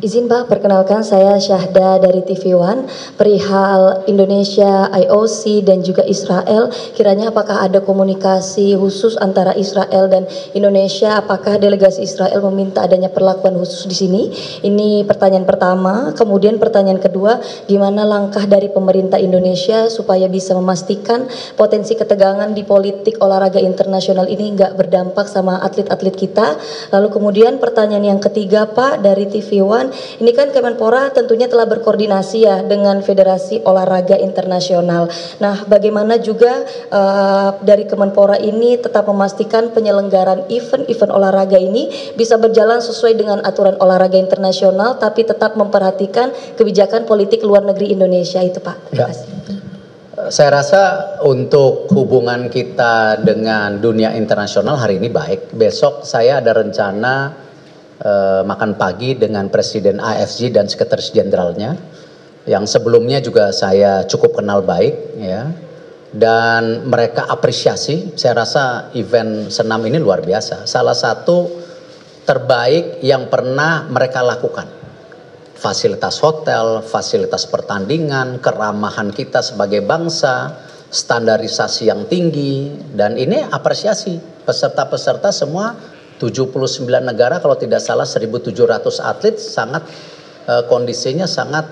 Izin Pak, perkenalkan saya Syahda dari TV One. Perihal Indonesia, IOC dan juga Israel, kiranya apakah ada komunikasi khusus antara Israel dan Indonesia? Apakah delegasi Israel meminta adanya perlakuan khusus di sini? Ini pertanyaan pertama. Kemudian pertanyaan kedua, gimana langkah dari pemerintah Indonesia supaya bisa memastikan potensi ketegangan di politik olahraga internasional ini nggak berdampak sama atlet-atlet kita? Lalu kemudian pertanyaan yang ketiga Pak, dari TV One, ini kan Kemenpora tentunya telah berkoordinasi ya dengan Federasi Olahraga Internasional. Nah, bagaimana juga dari Kemenpora ini tetap memastikan penyelenggaraan event-event olahraga ini bisa berjalan sesuai dengan aturan olahraga internasional, tapi tetap memperhatikan kebijakan politik luar negeri Indonesia itu Pak. Terima kasih. Saya rasa untuk hubungan kita dengan dunia internasional hari ini baik. Besok saya ada rencana makan pagi dengan Presiden AFG dan Sekretaris Jenderalnya, yang sebelumnya juga saya cukup kenal baik, ya. Dan mereka apresiasi. Saya rasa event senam ini luar biasa. Salah satu terbaik yang pernah mereka lakukan. Fasilitas hotel, fasilitas pertandingan, keramahan kita sebagai bangsa, standarisasi yang tinggi, dan ini apresiasi. Peserta-peserta semua 79 negara, kalau tidak salah 1.700 atlet, sangat kondisinya sangat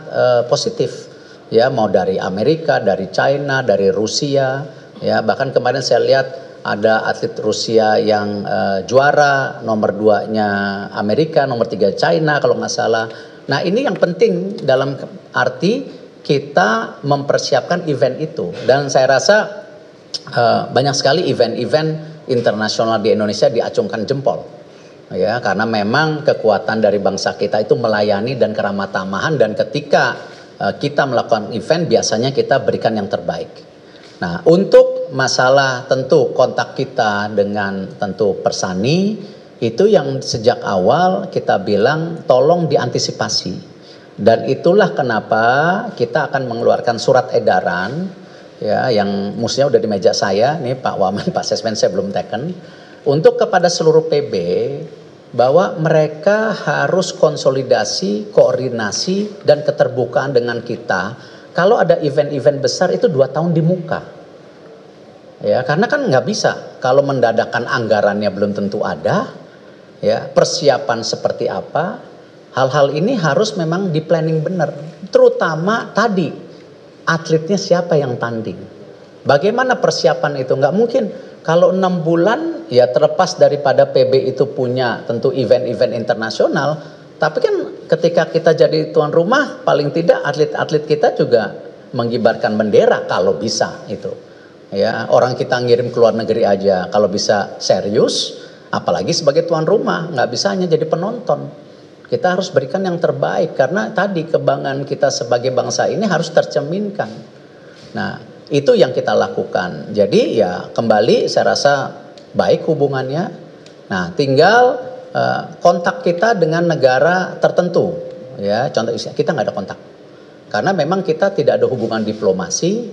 positif, ya, mau dari Amerika, dari China, dari Rusia, ya, bahkan kemarin saya lihat ada atlet Rusia yang juara, nomor 2-nya Amerika, nomor 3 China kalau nggak salah. Nah, ini yang penting dalam arti kita mempersiapkan event itu, dan saya rasa banyak sekali event-event internasional di Indonesia diacungkan jempol, ya, karena memang kekuatan dari bangsa kita itu melayani dan keramah tamahan, dan ketika kita melakukan event biasanya kita berikan yang terbaik. Nah, untuk masalah tentu kontak kita dengan tentu Persani itu yang sejak awal kita bilang tolong diantisipasi, dan itulah kenapa kita akan mengeluarkan surat edaran, ya, yang mestinya udah di meja saya nih Pak Wamen, Pak Sesmen saya belum teken, untuk kepada seluruh PB bahwa mereka harus konsolidasi, koordinasi dan keterbukaan dengan kita. Kalau ada event-event besar itu 2 tahun di muka, ya, karena kan nggak bisa kalau mendadakan anggarannya belum tentu ada, ya, persiapan seperti apa, hal-hal ini harus memang di planning benar, terutama tadi atletnya siapa yang tanding, bagaimana persiapan itu. Nggak mungkin kalau 6 bulan, ya, terlepas daripada PB itu punya tentu event-event internasional, tapi kan ketika kita jadi tuan rumah, paling tidak atlet-atlet kita juga mengibarkan bendera kalau bisa itu, ya. Orang kita ngirim ke luar negeri aja kalau bisa serius, apalagi sebagai tuan rumah, nggak bisa hanya jadi penonton. Kita harus berikan yang terbaik, karena tadi kebanggaan kita sebagai bangsa ini harus tercerminkan. Nah, itu yang kita lakukan. Jadi ya kembali saya rasa baik hubungannya. Nah, tinggal kontak kita dengan negara tertentu, ya. Contoh kita nggak ada kontak, karena memang kita tidak ada hubungan diplomasi,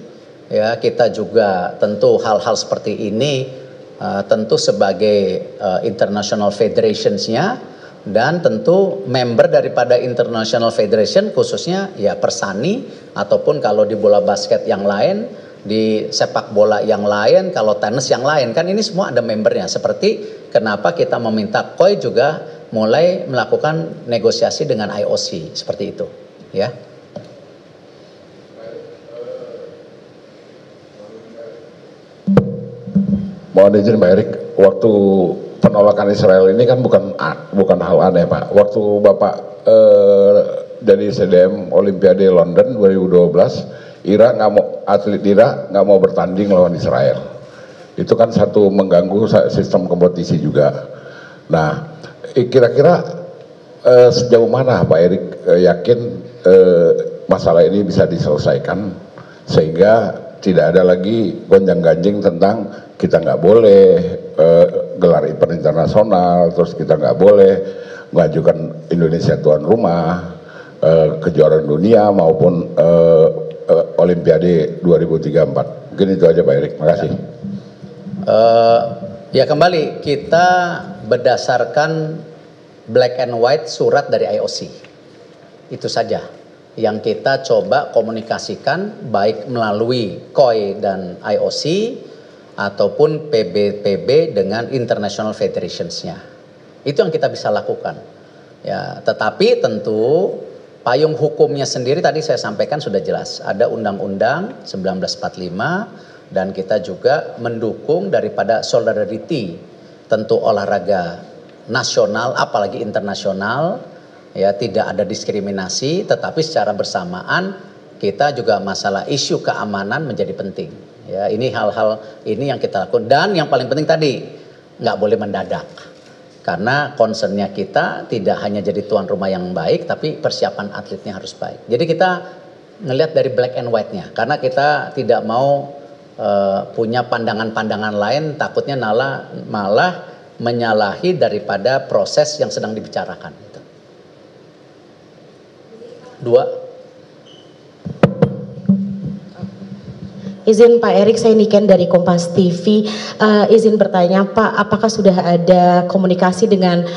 ya. Kita juga tentu hal-hal seperti ini tentu sebagai international federationsnya, dan tentu member daripada international federation khususnya ya Persani, ataupun kalau di bola basket yang lain, di sepak bola yang lain, kalau tenis yang lain, kan ini semua ada membernya. Seperti kenapa kita meminta KOI juga mulai melakukan negosiasi dengan IOC seperti itu, ya. Mohon izin Pak Erik, waktu penolakan Israel ini kan bukan hal aneh Pak. Waktu Bapak dari CDM Olimpiade London 2012, atlet Ira nggak mau bertanding lawan Israel. Itu kan satu mengganggu sistem kompetisi juga. Nah, kira-kira sejauh mana Pak Erik yakin masalah ini bisa diselesaikan sehingga tidak ada lagi gonjang-ganjing tentang kita nggak boleh gelar event internasional, terus kita nggak boleh mengajukan Indonesia tuan rumah kejuaraan dunia maupun Olimpiade 2034. Mungkin itu aja Pak Erik, makasih. Ya kembali kita berdasarkan black and white surat dari IOC. Itu saja yang kita coba komunikasikan baik melalui COI dan IOC ataupun PBPB dengan International Federationsnya. Itu yang kita bisa lakukan. Ya, tetapi tentu payung hukumnya sendiri tadi saya sampaikan sudah jelas. Ada Undang-Undang 1945 dan kita juga mendukung daripada solidarity, tentu olahraga nasional apalagi internasional. Ya, tidak ada diskriminasi, tetapi secara bersamaan kita juga masalah isu keamanan menjadi penting. Ya, ini hal-hal ini yang kita lakukan, dan yang paling penting tadi nggak boleh mendadak, karena concernnya kita tidak hanya jadi tuan rumah yang baik, tapi persiapan atletnya harus baik. Jadi kita ngelihat dari black and white-nya, karena kita tidak mau punya pandangan-pandangan lain, takutnya malah menyalahi daripada proses yang sedang dibicarakan. Dua. Izin Pak Erik, saya Niken dari Kompas TV. Izin bertanya Pak, apakah sudah ada komunikasi dengan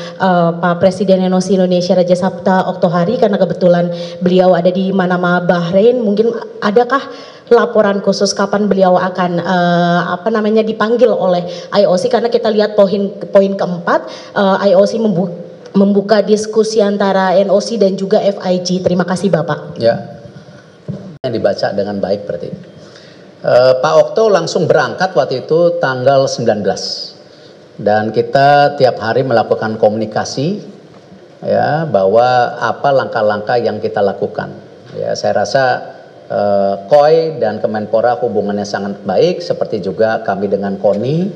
Pak Presiden NOC Indonesia Raja Sabta Oktohari, karena kebetulan beliau ada di Manama, Bahrain. Mungkin adakah laporan khusus kapan beliau akan dipanggil oleh IOC, karena kita lihat poin keempat, IOC membuka diskusi antara NOC dan juga FIG. Terima kasih Bapak. Ya, yang dibaca dengan baik berarti. Pak Okto langsung berangkat waktu itu tanggal 19. Dan kita tiap hari melakukan komunikasi ya, bahwa apa langkah-langkah yang kita lakukan. Ya, saya rasa KOI dan Kemenpora hubungannya sangat baik, seperti juga kami dengan KONI.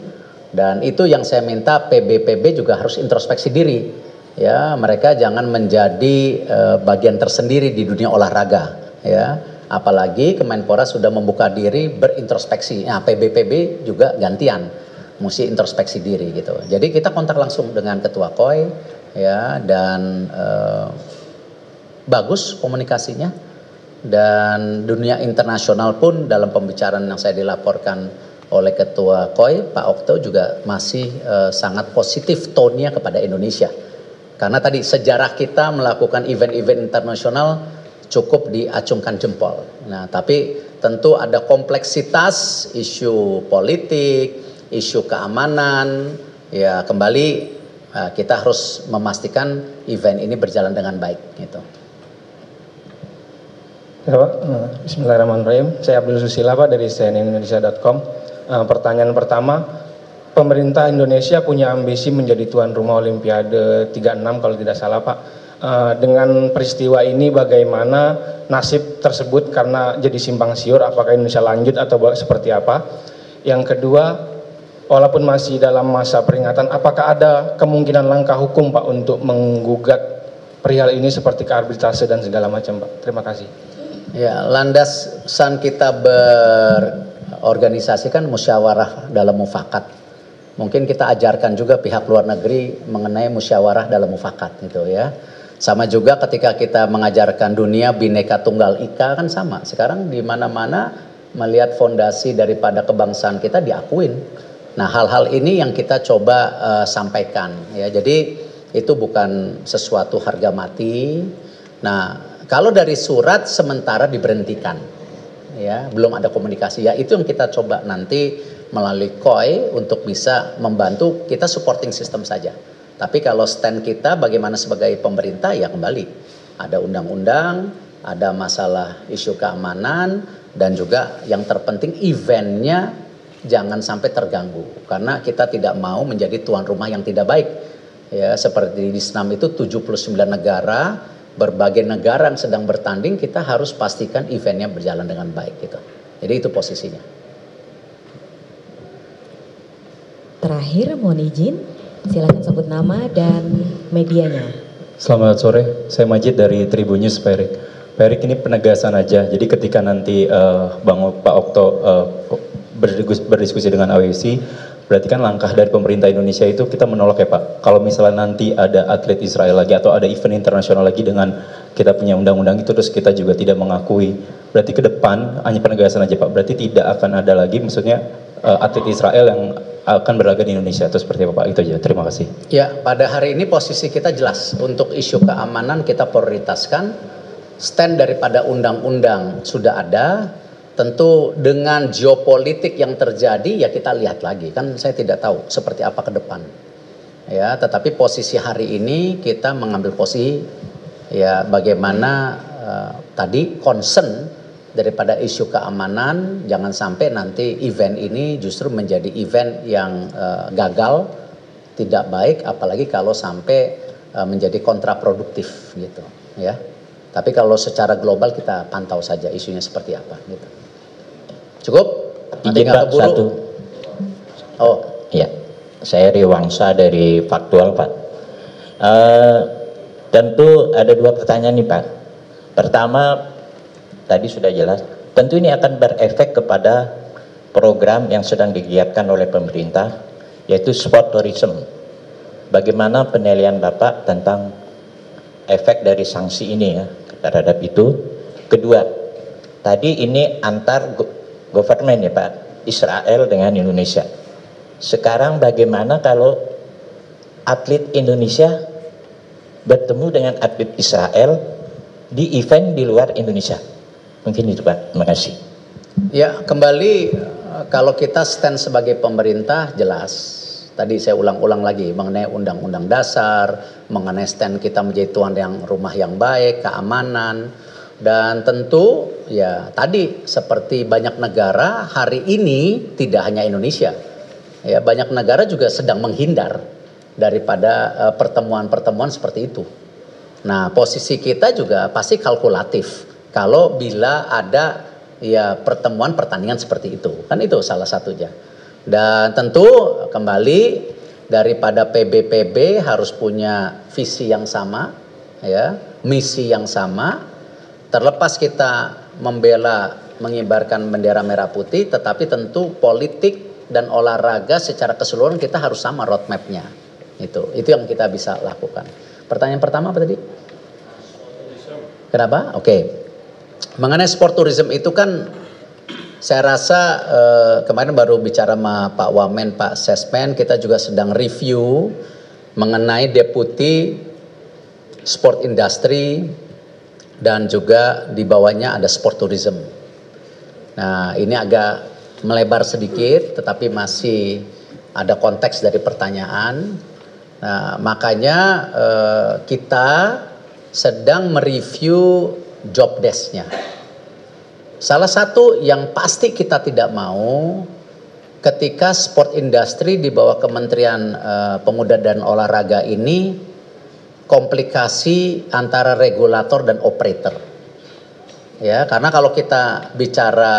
Dan itu yang saya minta PBPB juga harus introspeksi diri. Ya, mereka jangan menjadi bagian tersendiri di dunia olahraga, ya. Apalagi Kemenpora sudah membuka diri berintrospeksi. Nah, PBPB juga gantian, mesti introspeksi diri gitu. Jadi kita kontak langsung dengan Ketua KOI, ya, dan bagus komunikasinya. Dan dunia internasional pun dalam pembicaraan yang saya dilaporkan oleh Ketua KOI, Pak Okto juga masih sangat positif tone-nya kepada Indonesia. Karena tadi sejarah kita melakukan event-event internasional cukup diacungkan jempol. Nah, tapi tentu ada kompleksitas isu politik, isu keamanan. Ya, kembali kita harus memastikan event ini berjalan dengan baik. Gitu. Ya, Pak. Bismillahirrahmanirrahim. Saya Abdul Susila, Pak, dari cnnindonesia.com. Pertanyaan pertama. Pemerintah Indonesia punya ambisi menjadi tuan rumah Olimpiade 36 kalau tidak salah Pak. Dengan peristiwa ini bagaimana nasib tersebut, karena jadi simpang siur apakah Indonesia lanjut atau seperti apa. Yang kedua, walaupun masih dalam masa peringatan, apakah ada kemungkinan langkah hukum Pak untuk menggugat perihal ini seperti ke arbitrase dan segala macam Pak. Terima kasih. Ya, landasan kita berorganisasi kan musyawarah dalam mufakat. Mungkin kita ajarkan juga pihak luar negeri mengenai musyawarah dalam mufakat gitu ya. Sama juga ketika kita mengajarkan dunia Bhinneka Tunggal Ika kan sama. Sekarang di mana-mana melihat fondasi daripada kebangsaan kita diakuin. Nah, hal-hal ini yang kita coba sampaikan ya. Jadi itu bukan sesuatu harga mati. Nah, kalau dari surat sementara diberhentikan ya, belum ada komunikasi ya. Itu yang kita coba nanti melalui KOI untuk bisa membantu, kita supporting system saja. Tapi kalau stand kita bagaimana sebagai pemerintah, ya kembali ada undang-undang, ada masalah isu keamanan, dan juga yang terpenting eventnya jangan sampai terganggu, karena kita tidak mau menjadi tuan rumah yang tidak baik. Ya, seperti di SNAM itu 79 negara, berbagai negara yang sedang bertanding, kita harus pastikan eventnya berjalan dengan baik gitu. Jadi itu posisinya. Terakhir, mohon izin, silakan sebut nama dan medianya. Selamat sore, saya Majid dari Tribun News, Pak Erik. Pak Erik, ini penegasan aja, jadi ketika nanti Pak Okto berdiskusi dengan IOC, berarti kan langkah dari pemerintah Indonesia itu kita menolak ya Pak. Kalau misalnya nanti ada atlet Israel lagi atau ada event internasional lagi dengan kita punya undang-undang itu, terus kita juga tidak mengakui, berarti ke depan hanya penegasan aja Pak, berarti tidak akan ada lagi, maksudnya atlet Israel yang akan berlaga di Indonesia atau seperti apa Pak? Itu aja, terima kasih. Ya, pada hari ini posisi kita jelas, untuk isu keamanan kita prioritaskan, stand daripada undang-undang sudah ada. Tentu dengan geopolitik yang terjadi ya kita lihat lagi, kan saya tidak tahu seperti apa ke depan. Ya, tetapi posisi hari ini kita mengambil posisi ya bagaimana tadi concern daripada isu keamanan, jangan sampai nanti event ini justru menjadi event yang gagal, tidak baik, apalagi kalau sampai menjadi kontraproduktif gitu ya. Tapi kalau secara global kita pantau saja isunya seperti apa gitu. Cukup? Izin Pak, satu. Oh ya, saya Riwangsa dari Faktual Pak. Tentu ada dua pertanyaan nih Pak. Pertama, tadi sudah jelas, tentu ini akan berefek kepada program yang sedang digiatkan oleh pemerintah, yaitu sport tourism. Bagaimana penilaian Bapak tentang efek dari sanksi ini ya terhadap itu? Kedua, tadi ini antar government ya Pak, Israel dengan Indonesia. Sekarang bagaimana kalau atlet Indonesia bertemu dengan atlet Israel di event di luar Indonesia? Mungkin itu Pak, terima kasih. Ya, kembali kalau kita stand sebagai pemerintah jelas. Tadi saya ulang-ulang lagi mengenai undang-undang dasar, mengenai stand kita menjadi tuan rumah yang baik, keamanan. Dan tentu ya tadi seperti banyak negara hari ini tidak hanya Indonesia. Ya, banyak negara juga sedang menghindar daripada pertemuan-pertemuan seperti itu. Nah, posisi kita juga pasti kalkulatif. Kalau bila ada ya pertemuan pertandingan seperti itu, kan itu salah satunya. Dan tentu kembali daripada PBPB harus punya visi yang sama, ya, misi yang sama. Terlepas kita membela mengibarkan bendera merah putih, tetapi tentu politik dan olahraga secara keseluruhan kita harus sama roadmapnya. Itu yang kita bisa lakukan. Pertanyaan pertama apa tadi? Kenapa? Oke. Mengenai sport tourism itu kan saya rasa kemarin baru bicara sama Pak Wamen, Pak Sesmen, kita juga sedang review mengenai deputi sport industry dan juga di bawahnya ada sport tourism. Nah, ini agak melebar sedikit tetapi masih ada konteks dari pertanyaan. Nah, makanya kita sedang mereview job desk-nya. Salah satu yang pasti kita tidak mau ketika sport industry di bawah Kementerian Pemuda dan Olahraga ini komplikasi antara regulator dan operator. Ya, karena kalau kita bicara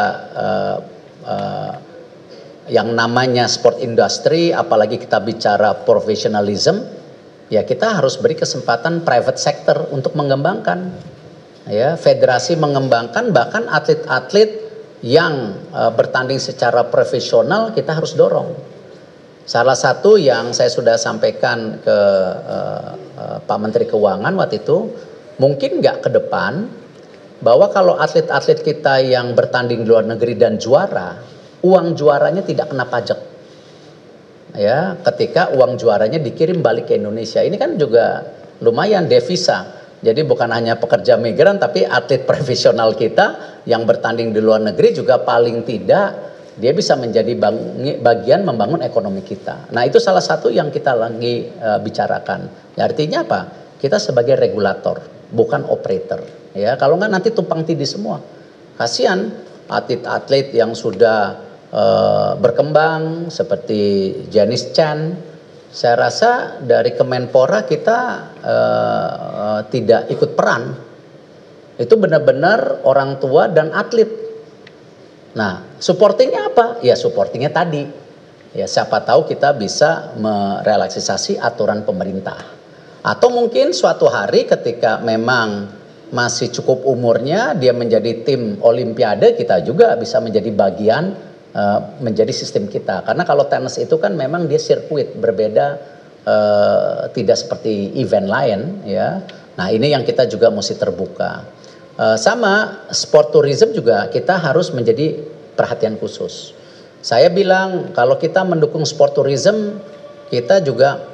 yang namanya sport industry, apalagi kita bicara professionalism, ya kita harus beri kesempatan private sector untuk mengembangkan. Ya, federasi mengembangkan, bahkan atlet-atlet yang bertanding secara profesional kita harus dorong. Salah satu yang saya sudah sampaikan ke Pak Menteri Keuangan waktu itu, mungkin nggak ke depan bahwa kalau atlet-atlet kita yang bertanding di luar negeri dan juara, uang juaranya tidak kena pajak. Ya, ketika uang juaranya dikirim balik ke Indonesia, ini kan juga lumayan devisa. Jadi bukan hanya pekerja migran, tapi atlet profesional kita yang bertanding di luar negeri juga paling tidak dia bisa menjadi bagian membangun ekonomi kita. Nah, itu salah satu yang kita lagi bicarakan. Ya, artinya apa? Kita sebagai regulator, bukan operator. Ya, kalau nggak nanti tumpang tindih semua. Kasihan atlet-atlet yang sudah berkembang seperti Janice Chan. Saya rasa dari Kemenpora kita tidak ikut peran. Itu benar-benar orang tua dan atlet. Nah, supportingnya apa? Ya supportingnya tadi. Ya siapa tahu kita bisa merealisasi aturan pemerintah. Atau mungkin suatu hari ketika memang masih cukup umurnya dia menjadi tim olimpiade, kita juga bisa menjadi bagian menjadi sistem kita. Karena kalau tenis itu kan memang dia sirkuit berbeda, tidak seperti event lain ya. Nah, ini yang kita juga mesti terbuka. Sama sport tourism juga kita harus menjadi perhatian khusus. Saya bilang kalau kita mendukung sport tourism, kita juga